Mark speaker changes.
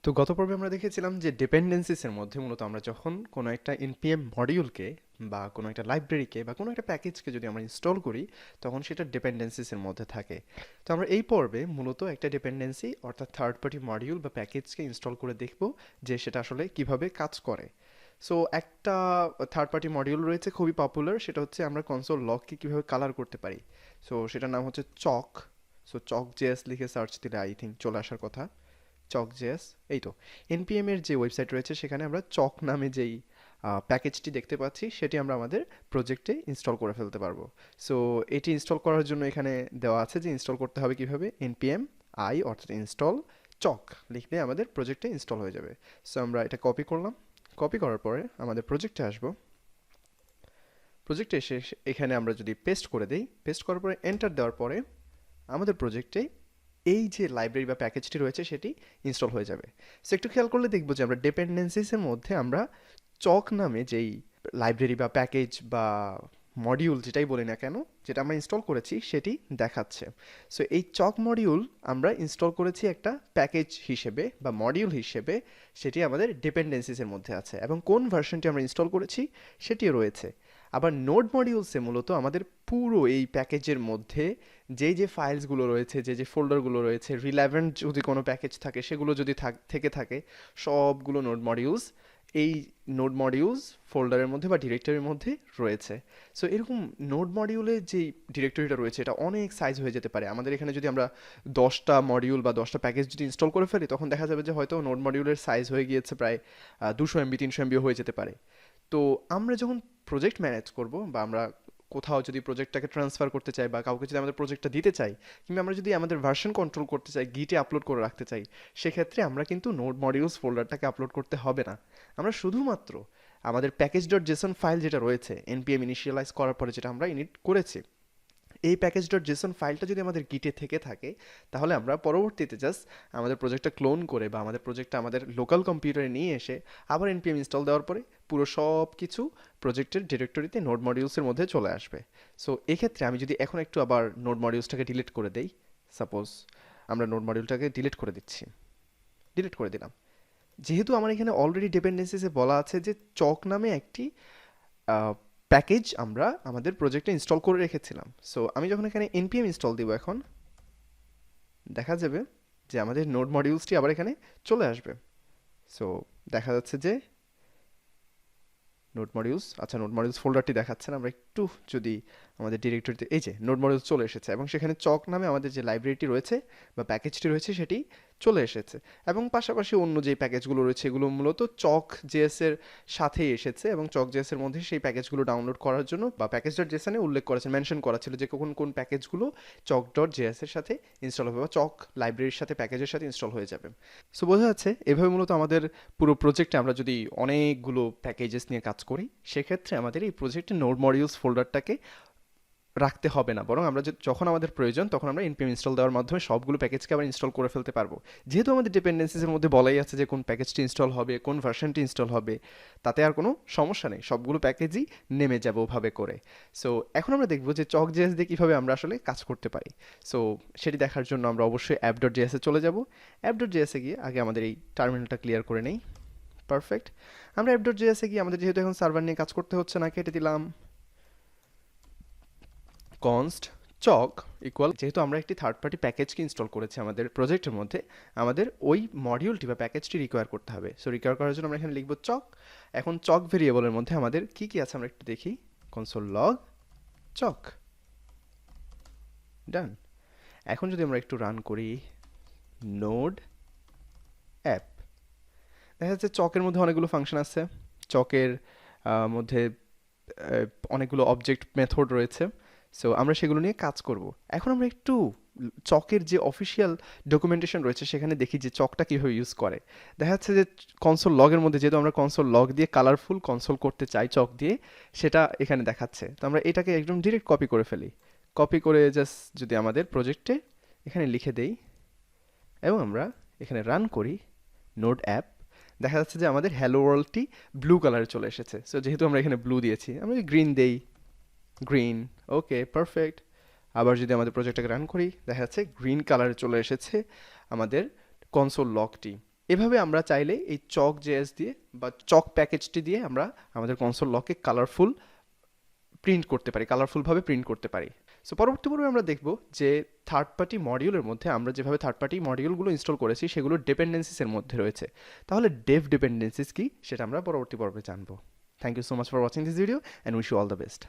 Speaker 1: তো গত পর্বে আমরা দেখেছিলাম যে ডিপেন্ডেন্সিসের মধ্যে মূলত আমরা যখন কোনো একটা npm মডিউলকে বা কোনো একটা লাইব্রেরিকে বা কোনো একটা প্যাকেজকে যদি আমরা ইনস্টল করি তখন সেটা ডিপেন্ডেন্সিসের মধ্যে থাকে। তো আমরা এই পর্বে মূলত একটা ডিপেন্ডেন্সি অর্থাৎ থার্ড পার্টি মডিউল বা প্যাকেজকে ইনস্টল করে দেখব যে সেটা আসলে কিভাবে কাজ করে। সো একটা থার্ড পার্টি মডিউল রয়েছে খুবই পপুলার, সেটা হচ্ছে আমরা কনসোল লগকে কীভাবে কালার করতে পারি। সো সেটার নাম হচ্ছে চক। সো চক জেএস লিখে সার্চ দিলে আই থিঙ্ক চলে আসার কথা, চক জেএস। এই তো এনপিএম এর যে ওয়েবসাইট রয়েছে সেখানে আমরা চক নামে যেই প্যাকেজটি দেখতে পাচ্ছি সেটি আমরা আমাদের প্রজেক্টে ইনস্টল করে ফেলতে পারবো। সো এটি ইনস্টল করার জন্য এখানে দেওয়া আছে যে ইনস্টল করতে হবে কিভাবে, npm i অর্থাৎ ইনস্টল চক লিখলে আমাদের প্রজেক্টে ইনস্টল হয়ে যাবে। সো আমরা এটা কপি করলাম, কপি করার পরে আমাদের প্রজেক্টে আসবো। প্রজেক্টে এসে এখানে আমরা যদি পেস্ট করে দেই, পেস্ট করার পরে এন্টার দেওয়ার পরে আমাদের প্রজেক্টে এই যে লাইব্রেরি বা প্যাকেজটি রয়েছে সেটি ইনস্টল হয়ে যাবে। সো একটু খেয়াল করলে দেখবো যে আমরা ডিপেন্ডেন্সিসের মধ্যে আমরা চক নামে যেই লাইব্রেরি বা প্যাকেজ বা মডিউল যেটাই বলি না কেন, যেটা আমরা ইনস্টল করেছি সেটি দেখাচ্ছে। সো এই চক মডিউল আমরা ইনস্টল করেছি একটা প্যাকেজ হিসেবে বা মডিউল হিসেবে, সেটি আমাদের ডিপেন্ডেন্সিসের মধ্যে আছে এবং কোন ভার্সনটি আমরা ইনস্টল করেছি সেটিও রয়েছে। আবার নোড মডিউলসে মূলত আমাদের পুরো এই প্যাকেজের মধ্যে যে ফাইলসগুলো রয়েছে, যে ফোল্ডারগুলো রয়েছে, রিলেভেন্ট যদি কোনো প্যাকেজ থাকে সেগুলো যদি থেকে থাকে, সবগুলো নোড মডিউলস এই নোড মডিউলস ফোল্ডারের মধ্যে বা ডিরেক্টরির মধ্যে রয়েছে। সো এরকম নোড মডিউলে যেই ডিরেক্টরিটা রয়েছে এটা অনেক সাইজ হয়ে যেতে পারে। আমাদের এখানে যদি আমরা 10টা মডিউল বা 10টা প্যাকেজ যদি ইনস্টল করে ফেলি তখন দেখা যাবে যে হয়তো নোড মডিউলের সাইজ হয়ে গিয়েছে প্রায় 200 MB 300 MB হয়ে যেতে পারে। তো আমরা যখন প্রজেক্ট ম্যানেজ করব বা আমরা কোথাও যদি প্রজেক্টটাকে ট্রান্সফার করতে চাই বা কাউকে যদি আমাদের প্রজেক্টটা দিতে চাই, কিংবা আমরা যদি আমাদের ভার্সন কন্ট্রোল করতে চাই, গিটে আপলোড করে রাখতে চাই, সেক্ষেত্রে আমরা কিন্তু নোড মডিউলস ফোল্ডারটাকে আপলোড করতে হবে না। আমরা শুধুমাত্র আমাদের প্যাকেজ ডট জেসন ফাইল যেটা রয়েছে npm ইনিশিয়ালাইজ করার পরে যেটা আমরা ইনিট করেছি, এই প্যাকেজ ডট জেসন ফাইলটা যদি আমাদের গিটে থেকে থাকে তাহলে আমরা পরবর্তীতে জাস্ট আমাদের প্রজেক্টটা ক্লোন করে বা আমাদের প্রজেক্টটা আমাদের লোকাল কম্পিউটারে নিয়ে এসে আবার npm ইনস্টল দেওয়ার পরে পুরো সব কিছু প্রজেক্টের ডিরেক্টরিতে নোড মডিউলসের মধ্যে চলে আসবে। সো এক্ষেত্রে আমি যদি এখন একটু আবার নোড মডিউলসটাকে ডিলিট করে দেই, সাপোজ আমরা নোড মডিউলটাকে ডিলিট করে দিচ্ছি, ডিলিট করে দিলাম। যেহেতু আমার এখানে অলরেডি ডিপেন্ডেন্সিসে বলা আছে যে চক নামে একটি প্যাকেজ আমরা আমাদের প্রজেক্টে ইনস্টল করে রেখেছিলাম। সো আমি যখন এখানে npm ইনস্টল দিব এখন দেখা যাবে যে আমাদের নোড মডিউলসটি আবার এখানে চলে আসবে। সো দেখা যাচ্ছে যে নোড মডিউলস, আচ্ছা নোড মডিউলস ফোল্ডারটি দেখাচ্ছে না, আমরা একটু যদি আমাদের ডিরেক্টরিতে, এই যে নোড মডিউলস চলে এসেছে এবং সেখানে চক নামে আমাদের যে লাইব্রেরিটি রয়েছে বা প্যাকেজটি রয়েছে সেটি চলে এসেছে। এবং পাশাপাশি অন্য যে প্যাকেজগুলো রয়েছে এগুলো মূলত চক জেএসের সাথেই এসেছে এবং চক জেএসের মধ্যে সেই প্যাকেজগুলো ডাউনলোড করার জন্য বা প্যাকেজ ডট জেএসএনে উল্লেখ করেছে, মেনশন করা ছিল যে কোন কোন প্যাকেজগুলো চক ডট জেএসের সাথে ইনস্টল হবে বা চক লাইব্রেরির সাথে প্যাকেজের সাথে ইনস্টল হয়ে যাবে। সো বোঝা যাচ্ছে এভাবে মূলত আমাদের পুরো প্রজেক্টে আমরা যদি অনেকগুলো প্যাকেজেস নিয়ে কাজ করি সেক্ষেত্রে আমাদের এই প্রজেক্টে নোড মডিউলস ফোল্ডারটাকে রাখতে হবে না, বরং আমরা যখন আমাদের প্রয়োজন তখন আমরা npm ইনস্টল দেওয়ার মাধ্যমে সবগুলো প্যাকেজকে আবার ইনস্টল করে ফেলতে পারবো। যেহেতু আমাদের ডিপেন্ডেন্সিসের মধ্যে বলাই আছে যে কোন প্যাকেজটি ইনস্টল হবে, কোন ভার্সনটি ইনস্টল হবে, তাতে আর কোনো সমস্যা নেই, সবগুলো প্যাকেজই নেমে যাবে ওভাবে করে। সো এখন আমরা দেখবো যে চক জেএস দিয়ে কীভাবে আমরা আসলে কাজ করতে পারি। সো সেটি দেখার জন্য আমরা অবশ্যই অ্যাপ ডট জেএসে চলে যাব। অ্যাপ ডট জেএসে গিয়ে আগে আমাদের এই টার্মিনালটা ক্লিয়ার করে নেই। পারফেক্ট। আমরা অ্যাপ ডট জেএসে গিয়ে আমাদের যেহেতু এখন সার্ভার নিয়ে কাজ করতে হচ্ছে না, কেটে দিলাম কনস্ট চক ইকুয়াল, যেহেতু আমরা একটি থার্ড পার্টি প্যাকেজকে ইনস্টল করেছি আমাদের প্রজেক্টের মধ্যে, আমাদের ওই মডিউলটি বা প্যাকেজটি রিকোয়ার করতে হবে। সো রিকোয়ার করার জন্য আমরা এখানে লিখব চক। এখন চক ভেরিয়েবলের মধ্যে আমাদের কি কি আছে আমরা একটু দেখি, কনসোল লগ চক, ডান। এখন যদি আমরা একটু রান করি নোড অ্যাপ, দেখা যাচ্ছে চকের মধ্যে অনেকগুলো ফাংশন আছে, চকের মধ্যে অনেকগুলো অবজেক্ট মেথড রয়েছে। সো আমরা সেগুলো নিয়ে কাজ করব। এখন আমরা একটু চকের যে অফিসিয়াল ডকুমেন্টেশন রয়েছে সেখানে দেখি যে চকটা কীভাবে ইউজ করে। দেখা যাচ্ছে যে কনসোল লগের মধ্যে যেহেতু আমরা কনসোল লগ দিয়ে কালারফুল কনসোল করতে চাই চক দিয়ে, সেটা এখানে দেখাচ্ছে। তো আমরা এটাকে একদম ডিরেক্ট কপি করে ফেলি, কপি করে জাস্ট যদি আমাদের প্রজেক্টে এখানে লিখে দেই এবং আমরা এখানে রান করি নোড অ্যাপ, দেখা যাচ্ছে যে আমাদের হ্যালো ওয়ার্ল্ডটি ব্লু কালারে চলে এসেছে। সো যেহেতু আমরা এখানে ব্লু দিয়েছি আমরা গ্রিন দেই, গ্রিন, ওকে পারফেক্ট। আবার যদি আমাদের প্রজেক্টটাকে রান করি দেখা যাচ্ছে গ্রিন কালারে চলে এসেছে আমাদের কনসোল লগটি। এভাবে আমরা চাইলে এই চক জেএস দিয়ে বা চক প্যাকেজটি দিয়ে আমরা আমাদের কনসোল লকে কালারফুল প্রিন্ট করতে পারি, কালারফুলভাবে প্রিন্ট করতে পারি। সো পরবর্তী পর্বে আমরা দেখব যে থার্ড পার্টি মডিউলের মধ্যে আমরা যেভাবে থার্ড পার্টি মডিউলগুলো ইনস্টল করেছি সেগুলো ডিপেন্ডেন্সিসের মধ্যে রয়েছে। তাহলে ডেভ ডিপেন্ডেন্সিস কি সেটা আমরা পরবর্তী পর্বে জানবো। Thank you so much for watching this video and wish you all the best.